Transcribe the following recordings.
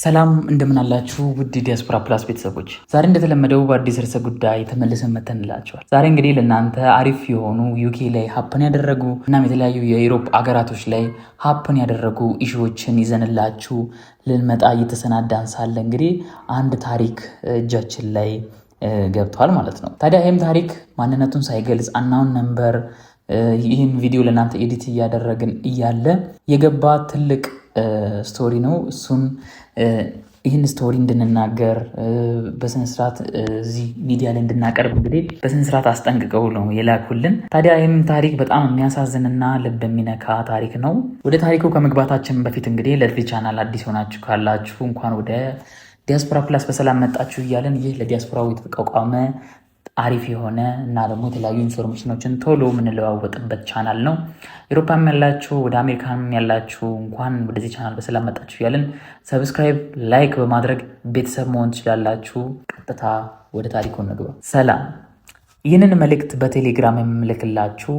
ሰላም እንደምን አላችሁ ውድ ዲያስፖራ ፕላስ ቤተሰቦች፣ ዛሬ እንደተለመደው በአዲስ ርዕሰ ጉዳይ ተመልሰን መተንላችኋል። ዛሬ እንግዲህ ለእናንተ አሪፍ የሆኑ ዩኬ ላይ ሀፕን ያደረጉ እናም የተለያዩ የዩሮፕ አገራቶች ላይ ሀፕን ያደረጉ ኢሹዎችን ይዘንላችሁ ልንመጣ እየተሰናዳን ሳለ እንግዲህ አንድ ታሪክ እጃችን ላይ ገብቷል ማለት ነው። ታዲያ ይህም ታሪክ ማንነቱን ሳይገልጽ አናውን ነምበር ይህን ቪዲዮ ለእናንተ ኤዲት እያደረግን እያለ የገባ ትልቅ ስቶሪ ነው። እሱን ይህን ስቶሪ እንድንናገር በስነስርዓት እዚህ ሚዲያ ላይ እንድናቀርብ እንግዲህ በስነስርዓት አስጠንቅቀው ነው የላኩልን። ታዲያ ይህም ታሪክ በጣም የሚያሳዝንና ልብ የሚነካ ታሪክ ነው። ወደ ታሪኩ ከመግባታችን በፊት እንግዲህ ለዚህ ቻናል አዲስ ሆናችሁ ካላችሁ እንኳን ወደ ዲያስፖራ ፕላስ በሰላም መጣችሁ እያለን ይህ ለዲያስፖራው የተቋቋመ አሪፍ የሆነ እና ደግሞ የተለያዩ ኢንፎርሜሽኖችን ቶሎ የምንለዋወጥበት ቻናል ነው። አውሮፓም ያላችሁ ወደ አሜሪካም ያላችሁ እንኳን ወደዚህ ቻናል በሰላም መጣችሁ እያለን ሰብስክራይብ፣ ላይክ በማድረግ ቤተሰብ መሆን ትችላላችሁ። ቀጥታ ወደ ታሪኩ እንግባ። ሰላም። ይህንን መልእክት በቴሌግራም የምልክላችሁ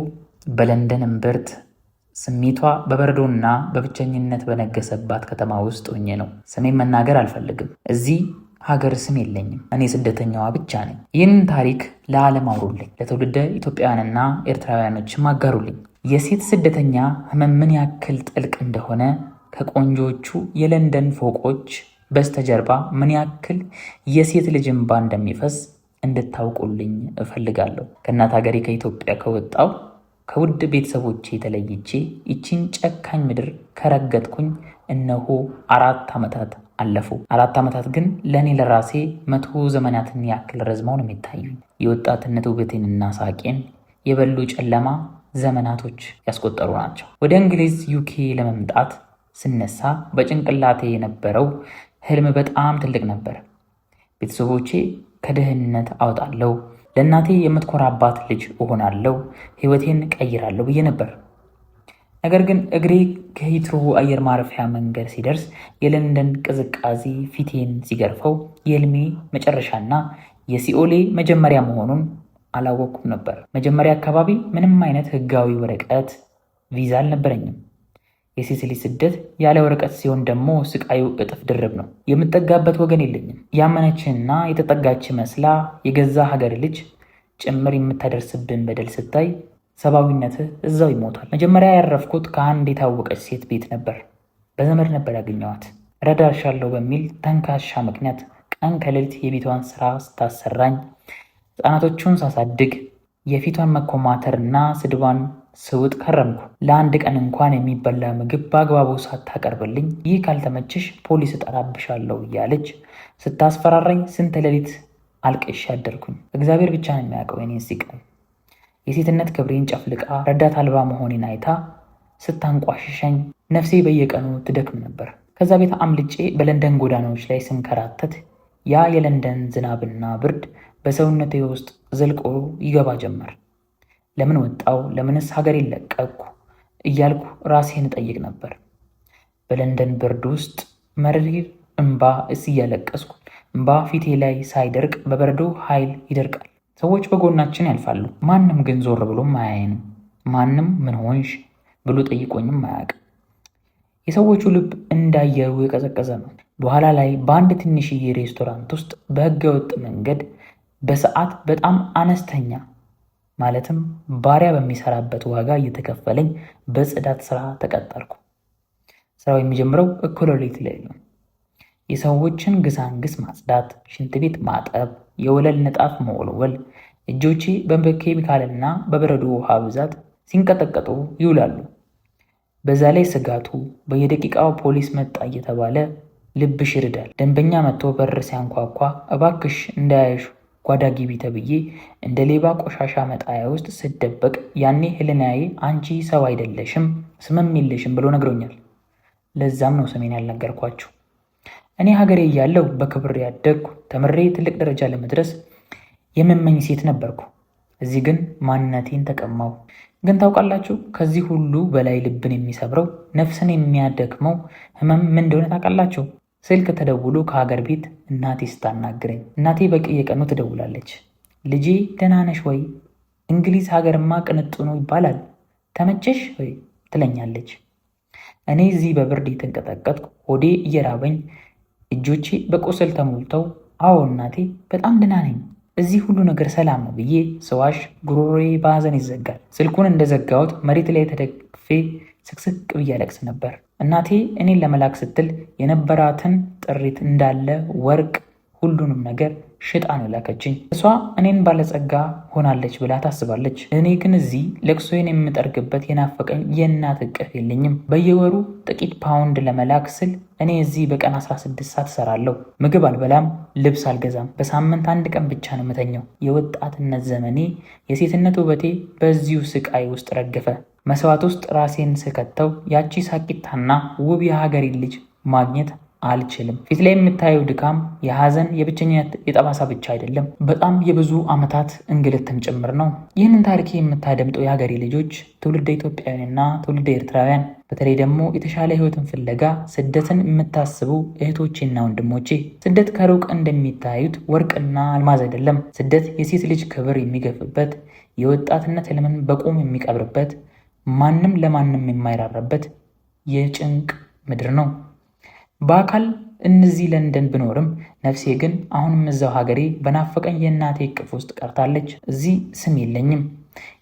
በለንደን እምብርት ስሜቷ በበረዶና በብቸኝነት በነገሰባት ከተማ ውስጥ ሆኜ ነው። ስሜን መናገር አልፈልግም። እዚህ ሀገር ስም የለኝም። እኔ ስደተኛዋ ብቻ ነኝ። ይህንን ታሪክ ለዓለም አውሩልኝ፣ ለትውልደ ኢትዮጵያውያንና ኤርትራውያኖችም አጋሩልኝ። የሴት ስደተኛ ህመም ምን ያክል ጥልቅ እንደሆነ ከቆንጆቹ የለንደን ፎቆች በስተጀርባ ምን ያክል የሴት ልጅ እንባ እንደሚፈስ እንድታውቁልኝ እፈልጋለሁ። ከእናት ሀገሬ ከኢትዮጵያ ከወጣው ከውድ ቤተሰቦቼ ተለይቼ ይቺን ጨካኝ ምድር ከረገጥኩኝ እነሆ 4 ዓመታት አለፉ። 4 ዓመታት ግን ለእኔ ለራሴ 100 ዘመናትን ያክል ረዝመው ነው የሚታዩኝ። የወጣትነት ውበቴንና ሳቄን የበሉ ጨለማ ዘመናቶች ያስቆጠሩ ናቸው። ወደ እንግሊዝ ዩኬ ለመምጣት ስነሳ በጭንቅላቴ የነበረው ህልም በጣም ትልቅ ነበር። ቤተሰቦቼ ከድህነት አወጣለሁ፣ ለእናቴ የምትኮራባት ልጅ እሆናለሁ፣ ህይወቴን ቀይራለሁ ብዬ ነበር። ነገር ግን እግሬ ከሂትሮ አየር ማረፊያ መንገድ ሲደርስ የለንደን ቅዝቃዜ ፊቴን ሲገርፈው የህልሜ መጨረሻና የሲኦሌ መጀመሪያ መሆኑን አላወቅኩም ነበር። መጀመሪያ አካባቢ ምንም አይነት ህጋዊ ወረቀት ቪዛ አልነበረኝም። የሴት ልጅ ስደት ያለ ወረቀት ሲሆን ደግሞ ስቃዩ እጥፍ ድርብ ነው። የምጠጋበት ወገን የለኝም። ያመነችና የተጠጋች መስላ የገዛ ሀገር ልጅ ጭምር የምታደርስብን በደል ስታይ ሰብአዊነትህ እዛው ይሞታል። መጀመሪያ ያረፍኩት ከአንድ የታወቀች ሴት ቤት ነበር። በዘመድ ነበር ያገኘኋት። ረዳሻለሁ በሚል ተንካሻ ምክንያት ቀን ከሌሊት የቤቷን ስራ ስታሰራኝ፣ ህፃናቶቹን ሳሳድግ፣ የፊቷን መኮማተርና ስድቧን ስውጥ ከረምኩ። ለአንድ ቀን እንኳን የሚበላ ምግብ በአግባቡ ሳታቀርብልኝ ይህ ካልተመችሽ ፖሊስ እጠራብሻለሁ እያለች ስታስፈራራኝ ስንት ሌሊት አልቅሼ አደርኩኝ። እግዚአብሔር ብቻ ነው የሚያውቀው የኔን ሲቀን። የሴትነት ክብሬን ጨፍልቃ ረዳት አልባ መሆኔን አይታ ስታንቋሽሸኝ ነፍሴ በየቀኑ ትደክም ነበር። ከዛ ቤት አምልጬ በለንደን ጎዳናዎች ላይ ስንከራተት ያ የለንደን ዝናብና ብርድ በሰውነቴ ውስጥ ዘልቆ ይገባ ጀመር። ለምን ወጣው? ለምንስ ሀገሬን ለቀቅኩ? እያልኩ ራሴን እጠይቅ ነበር። በለንደን ብርድ ውስጥ መሪር እንባ እያለቀስኩ እንባ ፊቴ ላይ ሳይደርቅ በበረዶ ኃይል ይደርቃል። ሰዎች በጎናችን ያልፋሉ። ማንም ግን ዞር ብሎም አያየንም። ማንም ምን ሆንሽ ብሎ ጠይቆኝም አያውቅም። የሰዎቹ ልብ እንዳየሩ የቀዘቀዘ ነው። በኋላ ላይ በአንድ ትንሽዬ ሬስቶራንት ውስጥ በህገወጥ መንገድ በሰዓት በጣም አነስተኛ ማለትም ባሪያ በሚሰራበት ዋጋ እየተከፈለኝ በጽዳት ስራ ተቀጠርኩ። ስራው የሚጀምረው እኩለ ሌሊት ላይ ነው። የሰዎችን ግሳንግስ ማጽዳት፣ ሽንት ቤት ማጠብ፣ የወለል ንጣፍ መወልወል፣ እጆቼ በኬሚካልና በበረዶ ውሃ ብዛት ሲንቀጠቀጡ ይውላሉ። በዛ ላይ ስጋቱ በየደቂቃው ፖሊስ መጣ እየተባለ ልብሽ ይርዳል። ደንበኛ መጥቶ በር ሲያንኳኳ እባክሽ እንዳያይሹ ጓዳ ግቢ ተብዬ እንደ ሌባ ቆሻሻ መጣያ ውስጥ ስደበቅ ያኔ ህልናዬ አንቺ ሰው አይደለሽም ስምም የለሽም ብሎ ነግሮኛል። ለዛም ነው ስሜን ያልነገርኳችሁ። እኔ ሀገሬ እያለሁ በክብር ያደግኩ ተምሬ ትልቅ ደረጃ ለመድረስ የምመኝ ሴት ነበርኩ። እዚህ ግን ማንነቴን ተቀማው። ግን ታውቃላችሁ ከዚህ ሁሉ በላይ ልብን የሚሰብረው ነፍስን የሚያደክመው ህመም ምን እንደሆነ ታውቃላችሁ? ስልክ ተደውሎ ከሀገር ቤት እናቴ ስታናግረኝ፣ እናቴ በየቀኑ ትደውላለች። ልጄ ደህና ነሽ ወይ? እንግሊዝ ሀገርማ ቅንጡ ነው ይባላል። ተመቸሽ ወይ ትለኛለች። እኔ እዚህ በብርድ የተንቀጠቀጥኩ ሆዴ እየራበኝ እጆቼ በቁስል ተሞልተው አዎ እናቴ በጣም ደህና ነኝ፣ እዚህ ሁሉ ነገር ሰላም ነው ብዬ ስዋሽ ጉሮሮዬ በሐዘን ይዘጋል። ስልኩን እንደዘጋሁት መሬት ላይ ተደግፌ ስቅስቅ ብዬ አለቅስ ነበር። እናቴ እኔን ለመላክ ስትል የነበራትን ጥሪት እንዳለ ወርቅ፣ ሁሉንም ነገር ሽጣ ነው ላከችኝ። እሷ እኔን ባለጸጋ ሆናለች ብላ ታስባለች። እኔ ግን እዚህ ለቅሶዬን የምጠርግበት የናፈቀኝ የእናት እቅፍ የለኝም። በየወሩ ጥቂት ፓውንድ ለመላክ ስል እኔ እዚህ በቀን 16 ሰዓት እሰራለሁ። ምግብ አልበላም፣ ልብስ አልገዛም። በሳምንት 1 ቀን ብቻ ነው የምተኛው። የወጣትነት ዘመኔ፣ የሴትነት ውበቴ በዚሁ ስቃይ ውስጥ ረገፈ። መስዋዕት ውስጥ ራሴን ስከተው ያቺ ሳቂታና ውብ የሀገሬ ልጅ ማግኘት አልችልም። ፊት ላይ የምታየው ድካም የሐዘን የብቸኝነት የጠባሳ ብቻ አይደለም፣ በጣም የብዙ ዓመታት እንግልትም ጭምር ነው። ይህንን ታሪክ የምታደምጠው የሀገሬ ልጆች፣ ትውልደ ኢትዮጵያውያንና ትውልደ ኤርትራውያን፣ በተለይ ደግሞ የተሻለ ሕይወትን ፍለጋ ስደትን የምታስቡ እህቶቼና ወንድሞቼ፣ ስደት ከሩቅ እንደሚታዩት ወርቅና አልማዝ አይደለም። ስደት የሴት ልጅ ክብር የሚገፍበት፣ የወጣትነት ሕልምን በቁም የሚቀብርበት፣ ማንም ለማንም የማይራራበት የጭንቅ ምድር ነው። በአካል እነዚህ ለንደን ብኖርም ነፍሴ ግን አሁንም እዛው ሀገሬ በናፈቀኝ የእናቴ እቅፍ ውስጥ ቀርታለች። እዚህ ስም የለኝም።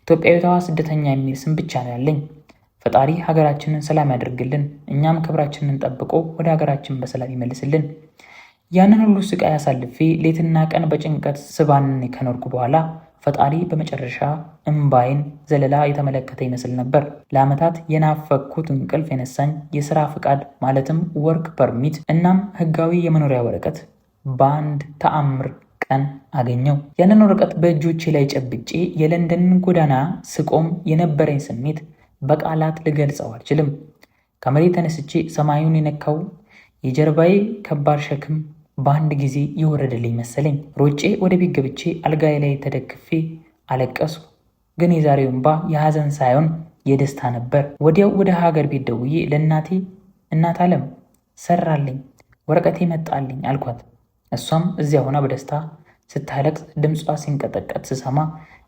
ኢትዮጵያዊቷ ስደተኛ የሚል ስም ብቻ ነው ያለኝ። ፈጣሪ ሀገራችንን ሰላም ያደርግልን፣ እኛም ክብራችንን ጠብቆ ወደ ሀገራችን በሰላም ይመልስልን። ያንን ሁሉ ስቃይ አሳልፌ ሌትና ቀን በጭንቀት ስባንን ከኖርኩ በኋላ ፈጣሪ በመጨረሻ እምባይን ዘለላ የተመለከተ ይመስል ነበር። ለዓመታት የናፈኩት እንቅልፍ የነሳኝ የሥራ ፍቃድ ማለትም ወርክ ፐርሚት እናም ሕጋዊ የመኖሪያ ወረቀት በአንድ ተአምር ቀን አገኘው። ያንን ወረቀት በእጆቼ ላይ ጨብጬ የለንደንን ጎዳና ስቆም የነበረኝ ስሜት በቃላት ልገልጸው አልችልም። ከመሬት ተነስቼ ሰማዩን የነካው የጀርባዬ ከባድ ሸክም በአንድ ጊዜ የወረደልኝ መሰለኝ። ሮጬ ወደ ቤት ገብቼ አልጋዬ ላይ ተደግፌ አለቀሱ። ግን የዛሬው እንባ የሐዘን ሳይሆን የደስታ ነበር። ወዲያው ወደ ሀገር ቤት ደውዬ ለእናቴ እናት ዓለም ሰራልኝ፣ ወረቀቴ መጣልኝ አልኳት። እሷም እዚያ ሆና በደስታ ስታለቅስ ድምጿ ሲንቀጠቀጥ ስሰማ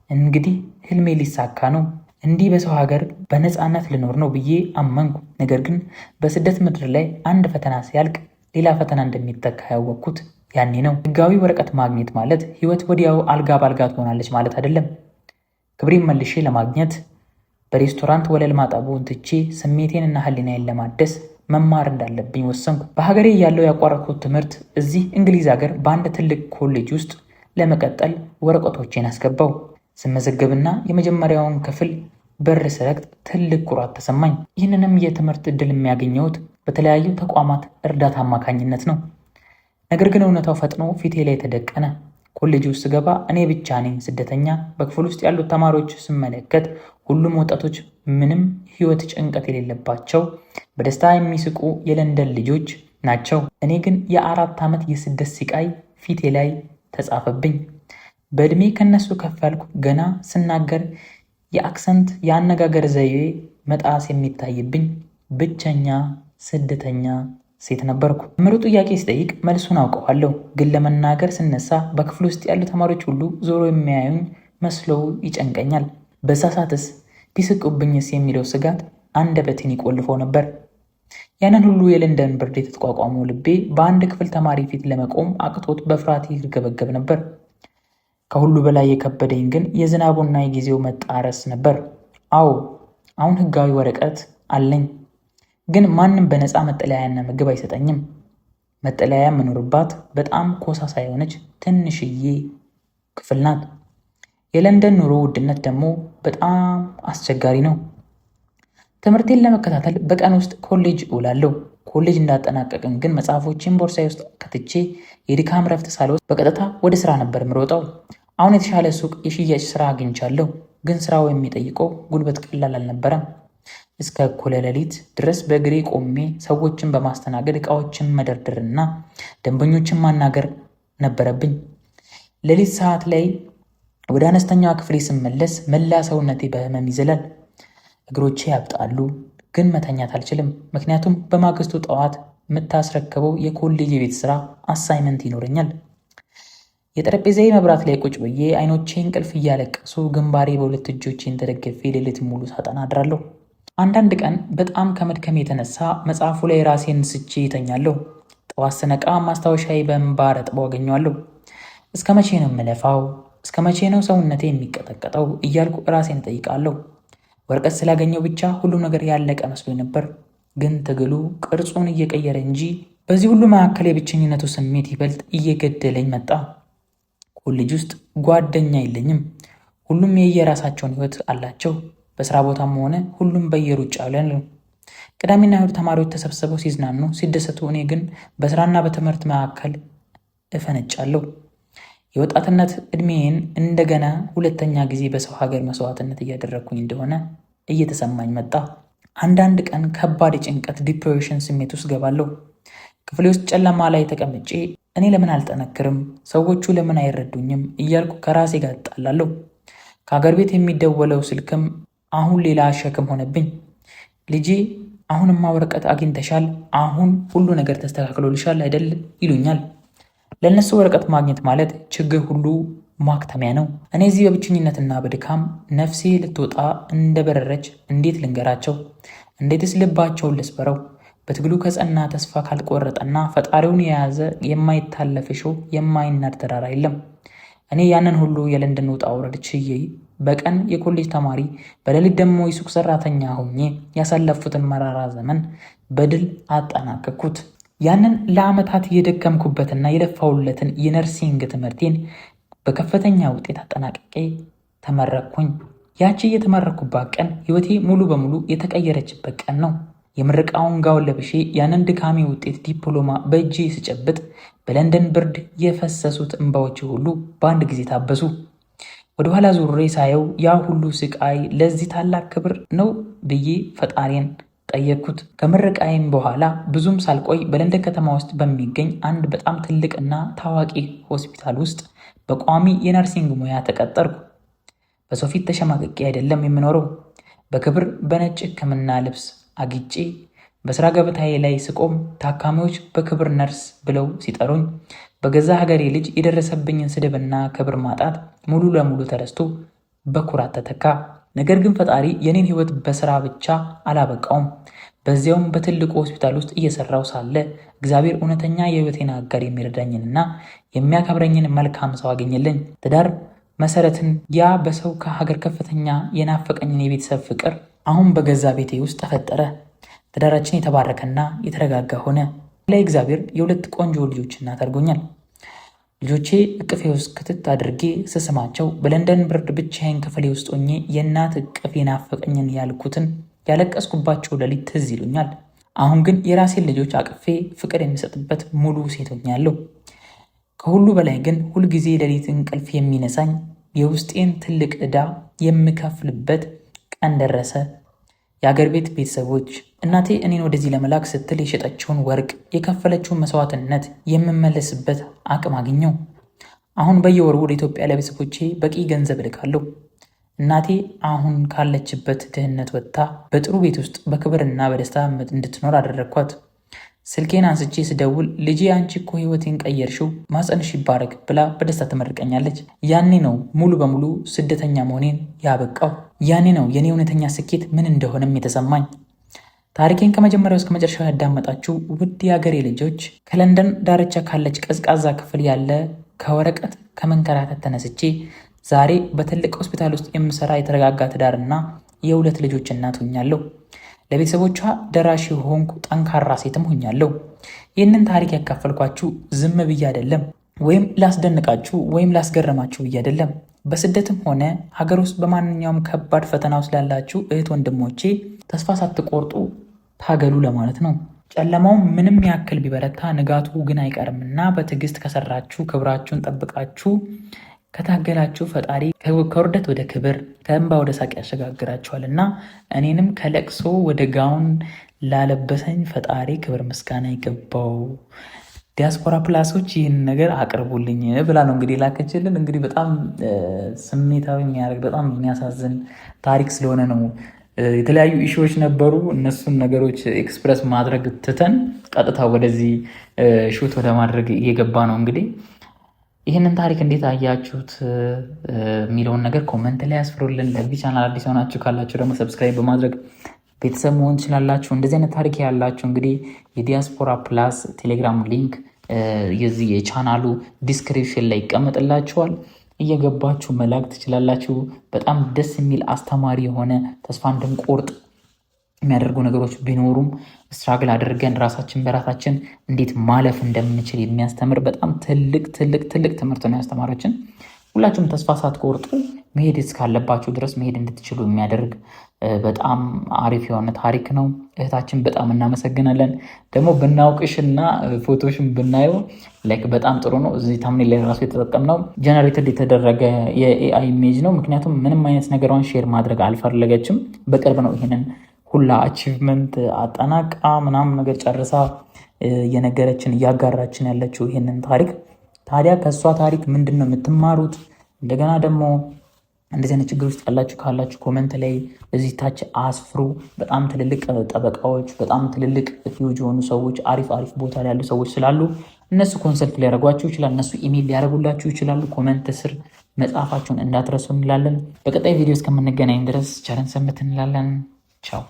እንግዲህ ህልሜ ሊሳካ ነው፣ እንዲህ በሰው ሀገር በነፃነት ልኖር ነው ብዬ አመንኩ። ነገር ግን በስደት ምድር ላይ አንድ ፈተና ሲያልቅ ሌላ ፈተና እንደሚተካ ያወቅኩት ያኔ ነው። ህጋዊ ወረቀት ማግኘት ማለት ህይወት ወዲያው አልጋ ባልጋ ትሆናለች ማለት አይደለም። ክብሬን መልሼ ለማግኘት በሬስቶራንት ወለል ማጠቡን ትቼ ስሜቴን እና ህሊናዬን ለማደስ መማር እንዳለብኝ ወሰንኩ። በሀገሬ ያለው ያቋረጥኩት ትምህርት እዚህ እንግሊዝ ሀገር በአንድ ትልቅ ኮሌጅ ውስጥ ለመቀጠል ወረቀቶቼን አስገባው። ስመዘገብና የመጀመሪያውን ክፍል በር ስረግጥ ትልቅ ኩራት ተሰማኝ። ይህንንም የትምህርት ዕድል የሚያገኘሁት በተለያዩ ተቋማት እርዳታ አማካኝነት ነው። ነገር ግን እውነታው ፈጥኖ ፊቴ ላይ ተደቀነ። ኮሌጅ ውስጥ ስገባ እኔ ብቻ ነኝ ስደተኛ። በክፍል ውስጥ ያሉት ተማሪዎች ስመለከት ሁሉም ወጣቶች፣ ምንም ህይወት ጭንቀት የሌለባቸው በደስታ የሚስቁ የለንደን ልጆች ናቸው። እኔ ግን የ4 ዓመት የስደት ሲቃይ ፊቴ ላይ ተጻፈብኝ። በዕድሜ ከነሱ ከፍ ያልኩ፣ ገና ስናገር የአክሰንት የአነጋገር ዘይቤ መጣስ የሚታይብኝ ብቸኛ ስደተኛ ሴት ነበርኩ። መምህሩ ጥያቄ ሲጠይቅ መልሱን አውቀዋለሁ፣ ግን ለመናገር ስነሳ በክፍል ውስጥ ያሉ ተማሪዎች ሁሉ ዞሮ የሚያዩኝ መስለው ይጨንቀኛል። በዛ ሰዓትስ ቢስቁብኝስ የሚለው ስጋት አንደበቴን ይቆልፈው ነበር። ያንን ሁሉ የለንደን ብርድ የተቋቋመው ልቤ በአንድ ክፍል ተማሪ ፊት ለመቆም አቅቶት በፍርሃት ይርገበገብ ነበር። ከሁሉ በላይ የከበደኝ ግን የዝናቡና የጊዜው መጣረስ ነበር። አዎ አሁን ህጋዊ ወረቀት አለኝ፣ ግን ማንም በነፃ መጠለያና ምግብ አይሰጠኝም። መጠለያ የምኖርባት በጣም ኮሳሳ የሆነች ትንሽዬ ክፍል ናት። የለንደን ኑሮ ውድነት ደግሞ በጣም አስቸጋሪ ነው። ትምህርቴን ለመከታተል በቀን ውስጥ ኮሌጅ እውላለሁ። ኮሌጅ እንዳጠናቀቅን ግን መጽሐፎችን ቦርሳዬ ውስጥ ከትቼ የድካም ረፍት ሳልወስድ በቀጥታ ወደ ስራ ነበር የምሮጠው። አሁን የተሻለ ሱቅ የሽያጭ ስራ አግኝቻለሁ፣ ግን ስራው የሚጠይቀው ጉልበት ቀላል አልነበረም። እስከ እኩለ ሌሊት ድረስ በእግሬ ቆሜ ሰዎችን በማስተናገድ እቃዎችን መደርደርና ደንበኞችን ማናገር ነበረብኝ። ሌሊት ሰዓት ላይ ወደ አነስተኛዋ ክፍሌ ስመለስ መላ ሰውነቴ በህመም ይዝላል። እግሮቼ ያብጣሉ፣ ግን መተኛት አልችልም። ምክንያቱም በማግስቱ ጠዋት የምታስረክበው የኮሌጅ የቤት ስራ አሳይመንት ይኖረኛል። የጠረጴዛዬ መብራት ላይ ቁጭ ብዬ አይኖቼ እንቅልፍ እያለቀሱ ግንባሬ በሁለት እጆቼን ተደገፌ ሌሊት ሙሉ ሳጠና አድራለሁ። አንዳንድ ቀን በጣም ከመድከም የተነሳ መጽሐፉ ላይ ራሴን ስቼ ይተኛለሁ። ጠዋት ስነቃ ማስታወሻዬ በእንባ ረጥቦ አገኘዋለሁ። እስከ መቼ ነው የምለፋው? እስከ መቼ ነው ሰውነቴ የሚቀጠቀጠው? እያልኩ ራሴን እጠይቃለሁ። ወረቀት ስላገኘው ብቻ ሁሉም ነገር ያለቀ መስሎኝ ነበር። ግን ትግሉ ቅርጹን እየቀየረ እንጂ በዚህ ሁሉ መካከል የብቸኝነቱ ስሜት ይበልጥ እየገደለኝ መጣ። ኮሌጅ ውስጥ ጓደኛ የለኝም። ሁሉም የየራሳቸውን ሕይወት አላቸው። በስራ ቦታም ሆነ ሁሉም በየሩጫ ላይ ነው። ቅዳሜና እሁድ ተማሪዎች ተሰብስበው ሲዝናኑ ሲደሰቱ፣ እኔ ግን በስራና በትምህርት መካከል እፈነጫለሁ። የወጣትነት እድሜን እንደገና ሁለተኛ ጊዜ በሰው ሀገር መስዋዕትነት እያደረግኩኝ እንደሆነ እየተሰማኝ መጣ። አንዳንድ ቀን ከባድ የጭንቀት ዲፕሬሽን ስሜት ውስጥ ገባለሁ። ክፍሌ ውስጥ ጨለማ ላይ ተቀምጬ እኔ ለምን አልጠነክርም? ሰዎቹ ለምን አይረዱኝም? እያልኩ ከራሴ ጋር እጣላለሁ። ከሀገር ቤት የሚደወለው ስልክም አሁን ሌላ ሸክም ሆነብኝ። ልጄ አሁንማ ወረቀት አግኝተሻል፣ አሁን ሁሉ ነገር ተስተካክሎልሻል አይደል ይሉኛል። ለእነሱ ወረቀት ማግኘት ማለት ችግር ሁሉ ማክተሚያ ነው። እኔ እዚህ በብቸኝነትና በድካም ነፍሴ ልትወጣ እንደበረረች እንዴት ልንገራቸው? እንዴትስ ልባቸውን ልስበረው? በትግሉ ከጸና ተስፋ ካልቆረጠና ፈጣሪውን የያዘ የማይታለፍ እሾህ የማይናድ ተራራ የለም። እኔ ያንን ሁሉ የለንደን ውጣ ውረድ ችዬ በቀን የኮሌጅ ተማሪ በሌሊት ደግሞ የሱቅ ሰራተኛ ሆኜ ያሳለፉትን መራራ ዘመን በድል አጠናቀቅኩት። ያንን ለዓመታት የደከምኩበትና የለፋውለትን የነርሲንግ ትምህርቴን በከፍተኛ ውጤት አጠናቅቄ ተመረቅኩኝ። ያቺ የተመረቅኩባት ቀን ሕይወቴ ሙሉ በሙሉ የተቀየረችበት ቀን ነው። የምረቃውን ጋውን ለብሼ ያንን ድካሜ ውጤት ዲፕሎማ በእጄ ስጨብጥ በለንደን ብርድ የፈሰሱት እንባዎች ሁሉ በአንድ ጊዜ ታበሱ። ወደኋላ ዙሬ ሳየው ያ ሁሉ ስቃይ ለዚህ ታላቅ ክብር ነው ብዬ ፈጣሪን ጠየቅኩት። ከምረቃዬም በኋላ ብዙም ሳልቆይ በለንደን ከተማ ውስጥ በሚገኝ አንድ በጣም ትልቅና ታዋቂ ሆስፒታል ውስጥ በቋሚ የነርሲንግ ሙያ ተቀጠርኩ። በሰው ፊት ተሸማቅቄ አይደለም የምኖረው። በክብር በነጭ ሕክምና ልብስ አጊጬ በስራ ገበታዬ ላይ ስቆም ታካሚዎች በክብር ነርስ ብለው ሲጠሩኝ በገዛ ሀገሬ ልጅ የደረሰብኝን ስድብና ክብር ማጣት ሙሉ ለሙሉ ተረስቶ በኩራት ተተካ። ነገር ግን ፈጣሪ የኔን ሕይወት በስራ ብቻ አላበቃውም። በዚያውም በትልቁ ሆስፒታል ውስጥ እየሰራው ሳለ እግዚአብሔር እውነተኛ የሕይወቴን አጋር የሚረዳኝንና የሚያከብረኝን መልካም ሰው አገኘልኝ። ትዳር መሰረትን ያ በሰው ከሀገር ከፍተኛ የናፈቀኝን የቤተሰብ ፍቅር አሁን በገዛ ቤቴ ውስጥ ተፈጠረ። ትዳራችን የተባረከና የተረጋጋ ሆነ። ላይ እግዚአብሔር የሁለት ቆንጆ ልጆች እናት አድርጎኛል። ልጆቼ እቅፌ ውስጥ ክትት አድርጌ ስስማቸው በለንደን ብርድ ብቻዬን ክፍሌ ውስጥ ሆኜ የእናት እቅፍ የናፈቀኝን ያልኩትን ያለቀስኩባቸው ሌሊት ትዝ ይሉኛል። አሁን ግን የራሴን ልጆች አቅፌ ፍቅር የሚሰጥበት ሙሉ ሴት ሆኛለሁ። ከሁሉ በላይ ግን ሁልጊዜ ሌሊት እንቅልፍ የሚነሳኝ የውስጤን ትልቅ ዕዳ የምከፍልበት ቀን ደረሰ። የአገር ቤት ቤተሰቦች እናቴ እኔን ወደዚህ ለመላክ ስትል የሸጠችውን ወርቅ የከፈለችውን መስዋዕትነት የምመለስበት አቅም አገኘው። አሁን በየወሩ ወደ ኢትዮጵያ ለቤተሰቦቼ በቂ ገንዘብ እልካለሁ። እናቴ አሁን ካለችበት ድህነት ወጥታ በጥሩ ቤት ውስጥ በክብርና በደስታ እንድትኖር አደረግኳት። ስልኬን አንስቼ ስደውል ልጄ አንቺ እኮ ሕይወቴን ቀየርሽው፣ ማጸንሽ ይባረክ ብላ በደስታ ትመርቀኛለች። ያኔ ነው ሙሉ በሙሉ ስደተኛ መሆኔን ያበቃው። ያኔ ነው የኔ እውነተኛ ስኬት ምን እንደሆነም የተሰማኝ። ታሪኬን ከመጀመሪያው እስከ መጨረሻው ያዳመጣችሁ ውድ የአገሬ ልጆች፣ ከለንደን ዳርቻ ካለች ቀዝቃዛ ክፍል ያለ ከወረቀት ከመንከራተት ተነስቼ ዛሬ በትልቅ ሆስፒታል ውስጥ የምሰራ የተረጋጋ ትዳርና የሁለት ልጆች እናት ሆኛለሁ። ለቤተሰቦቿ ደራሽ ሆንኩ ጠንካራ ሴትም ሆኛለሁ። ይህንን ታሪክ ያካፈልኳችሁ ዝም ብዬ አይደለም፣ ወይም ላስደንቃችሁ ወይም ላስገረማችሁ ብዬ አይደለም። በስደትም ሆነ ሀገር ውስጥ በማንኛውም ከባድ ፈተና ውስጥ ላላችሁ እህት ወንድሞቼ ተስፋ ሳትቆርጡ ታገሉ ለማለት ነው። ጨለማው ምንም ያክል ቢበረታ ንጋቱ ግን አይቀርምና በትዕግስት ከሰራችሁ ክብራችሁን ጠብቃችሁ ከታገላችሁ ፈጣሪ ከውርደት ወደ ክብር ከእንባ ወደ ሳቅ ያሸጋግራችኋል እና እኔንም ከለቅሶ ወደ ጋውን ላለበሰኝ ፈጣሪ ክብር ምስጋና ይገባው። ዲያስፖራ ፕላሶች ይህን ነገር አቅርቡልኝ ብላ ነው እንግዲህ ላከችልን። እንግዲህ በጣም ስሜታዊ የሚያደርግ በጣም የሚያሳዝን ታሪክ ስለሆነ ነው። የተለያዩ ኢሹዎች ነበሩ። እነሱን ነገሮች ኤክስፕረስ ማድረግ ትተን ቀጥታ ወደዚህ ሹት ወደ ማድረግ እየገባ ነው። እንግዲህ ይህንን ታሪክ እንዴት አያችሁት የሚለውን ነገር ኮመንት ላይ ያስፍሩልን። ለዚህ ቻናል አዲስ ሆናችሁ ካላችሁ ደግሞ ሰብስክራይብ በማድረግ ቤተሰብ መሆን ትችላላችሁ። እንደዚህ አይነት ታሪክ ያላችሁ እንግዲህ የዲያስፖራ ፕላስ ቴሌግራም ሊንክ የዚህ የቻናሉ ዲስክሪፕሽን ላይ ይቀመጥላችኋል። እየገባችሁ መላክ ትችላላችሁ። በጣም ደስ የሚል አስተማሪ የሆነ ተስፋ እንድንቆርጥ የሚያደርጉ ነገሮች ቢኖሩም ስትራግል አድርገን ራሳችን በራሳችን እንዴት ማለፍ እንደምንችል የሚያስተምር በጣም ትልቅ ትምህርት ነው ያስተማረችን። ሁላችሁም ተስፋ ሳትቆርጡ መሄድ እስካለባችሁ ድረስ መሄድ እንድትችሉ የሚያደርግ በጣም አሪፍ የሆነ ታሪክ ነው። እህታችን በጣም እናመሰግናለን። ደግሞ ብናውቅሽና ፎቶሽን ብናየው ላይክ በጣም ጥሩ ነው። እዚህ ታምኔል ላይ ራሱ የተጠቀምነው ጀነሬትድ የተደረገ የኤአይ ኢሜጅ ነው። ምክንያቱም ምንም አይነት ነገሯን ሼር ማድረግ አልፈለገችም። በቅርብ ነው ይሄንን ሁላ አቺቭመንት አጠናቃ ምናምን ነገር ጨርሳ የነገረችን እያጋራችን ያለችው ይሄንን ታሪክ። ታዲያ ከእሷ ታሪክ ምንድን ነው የምትማሩት? እንደገና ደግሞ እንደዚህ አይነት ችግር ውስጥ ያላችሁ ካላችሁ ኮመንት ላይ እዚህ ታች አስፍሩ። በጣም ትልልቅ ጠበቃዎች፣ በጣም ትልልቅ ሂውጅ የሆኑ ሰዎች፣ አሪፍ ቦታ ላይ ያሉ ሰዎች ስላሉ እነሱ ኮንሰልት ሊያደርጓችሁ ይችላል። እነሱ ኢሜል ሊያደርጉላችሁ ይችላሉ። ኮመንት ስር መጽሐፋችሁን እንዳትረሱ እንላለን። በቀጣይ ቪዲዮ እስከምንገናኝ ድረስ ቸርን ሰንብት እንላለን። ቻው።